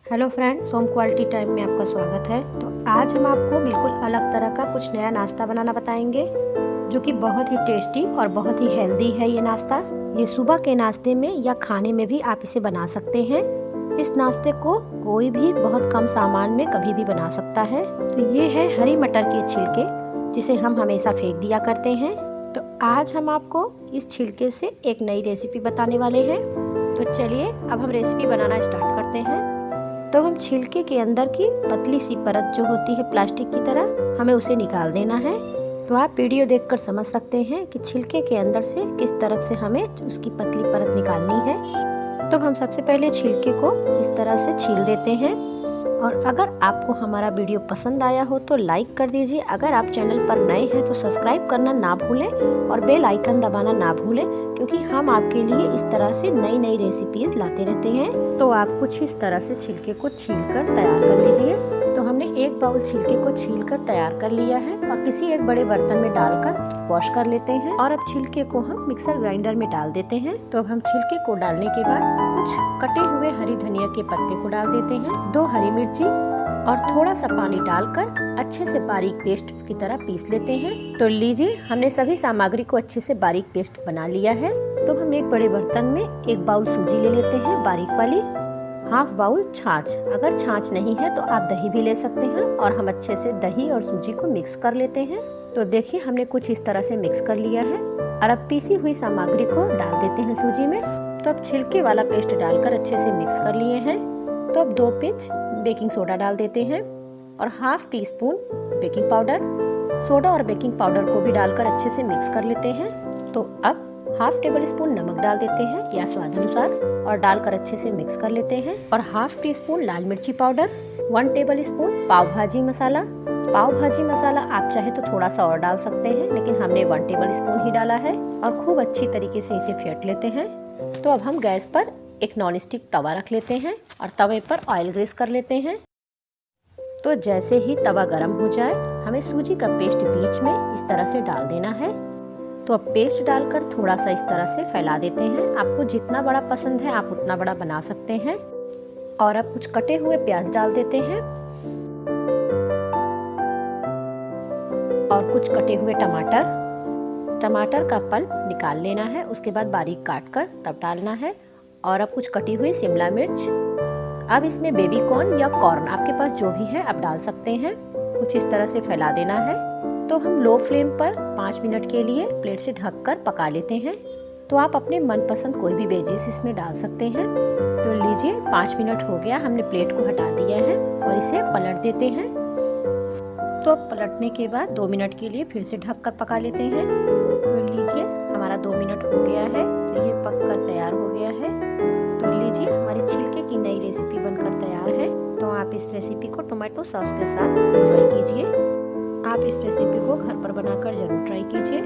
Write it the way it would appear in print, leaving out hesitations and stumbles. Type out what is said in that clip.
Hello friends, home quality time में आपका स्वागत है। तो आज हम आपको बिल्कुल अलग तरह का कुछ नया नाश्ता बनाना बताएंगे जो कि बहुत ही टेस्टी और बहुत ही हेल्दी है। ये नाश्ता ये सुबह के नाश्ते में या खाने में भी आप इसे बना सकते हैं। इस नाश्ते को कोई भी बहुत कम सामान में कभी भी बना सकता है। तो ये है हरी मटर के छिलके, जिसे हम हमेशा फेंक दिया करते हैं। तो आज हम आपको इस छिलके से एक नई रेसिपी बताने वाले हैं। तो चलिए अब हम रेसिपी बनाना स्टार्ट करते हैं। तो हम छिलके के अंदर की पतली सी परत जो होती है प्लास्टिक की तरह, हमें उसे निकाल देना है। तो आप वीडियो देखकर समझ सकते हैं कि छिलके के अंदर से किस तरफ से हमें उसकी पतली परत निकालनी है। तो हम सबसे पहले छिलके को इस तरह से छील देते हैं। और अगर आपको हमारा वीडियो पसंद आया हो तो लाइक कर दीजिए। अगर आप चैनल पर नए हैं तो सब्सक्राइब करना ना भूलें और बेल आइकन दबाना ना भूलें, क्योंकि हम आपके लिए इस तरह से नई नई रेसिपीज लाते रहते हैं। तो आप कुछ इस तरह से छिलके को छीलकर तैयार कर लीजिए। तो हमने एक बाउल छिलके को छीलकर तैयार कर लिया है और किसी एक बड़े बर्तन में डालकर वॉश कर लेते हैं। और अब छिलके को हम मिक्सर ग्राइंडर में डाल देते हैं। तो अब हम छिलके को डालने के बाद कुछ कटे हुए हरी धनिया के पत्ते को डाल देते हैं, 2 हरी मिर्ची और थोड़ा सा पानी डालकर अच्छे से बारीक पेस्ट की तरह पीस लेते हैं। तो लीजिए, हमने सभी सामग्री को अच्छे से बारीक पेस्ट बना लिया है। तो हम एक बड़े बर्तन में 1 बाउल सूजी ले लेते हैं बारीक वाली, हाफ बाउल छाछ। अगर छाछ नहीं है तो आप दही भी ले सकते हैं। और हम अच्छे से दही और सूजी को मिक्स कर लेते हैं। तो देखिए, हमने कुछ इस तरह से मिक्स कर लिया है। और अब पीसी हुई सामग्री को डाल देते हैं सूजी में। तो अब छिलके वाला पेस्ट डालकर अच्छे से मिक्स कर लिए हैं। तो अब 2 पिंच बेकिंग सोडा डाल देते हैं और half tea spoon baking powder. Soda और बेकिंग पाउडर को भी डालकर अच्छे से मिक्स कर लेते हैं। तो अब हाफ टेबल स्पून नमक डाल देते हैं या स्वाद अनुसार और डालकर अच्छे से मिक्स कर लेते हैं। और हाफ टी स्पून लाल मिर्ची पाउडर, 1 टेबल स्पून पाव भाजी मसाला। पाव भाजी मसाला आप चाहे तो थोड़ा सा और डाल सकते हैं, लेकिन हमने 1 टेबल स्पून ही डाला है। और खूब अच्छी तरीके से इसे फेंट लेते हैं। तो अब हम गैस पर एक नॉन स्टिक तवा रख लेते हैं और तवे पर ऑयल ग्रीस कर लेते हैं। तो जैसे ही तवा गर्म हो जाए, हमें सूजी का पेस्ट बीच में इस तरह से डाल देना है। तो अब पेस्ट डालकर थोड़ा सा इस तरह से फैला देते हैं। आपको जितना बड़ा पसंद है आप उतना बड़ा बना सकते हैं। और अब कुछ कटे हुए प्याज डाल देते हैं और कुछ कटे हुए टमाटर का पल्प निकाल लेना है, उसके बाद बारीक काट कर तब डालना है। और अब कुछ कटी हुई शिमला मिर्च। अब इसमें बेबी कॉर्न या कॉर्न आपके पास जो भी है आप डाल सकते हैं। कुछ इस तरह से फैला देना है। तो हम लो फ्लेम पर 5 मिनट के लिए प्लेट से ढककर पका लेते हैं। तो आप अपने मनपसंद कोई भी वेजिस इसमें डाल सकते हैं। तो लीजिए, 5 मिनट हो गया, हमने प्लेट को हटा दिया है और इसे पलट देते हैं। तो पलटने के बाद 2 मिनट के लिए फिर से ढककर पका लेते हैं। तो लीजिए, हमारा 2 मिनट हो गया है। तो ये पककर तैयार हो गया है। तो लीजिए, हमारी छिलके की नई रेसिपी बनकर तैयार है। तो आप इस रेसिपी को टोमेटो सॉस के साथ एंजॉय कीजिए। आप इस रेसिपी को घर पर बनाकर जरूर ट्राई कीजिए।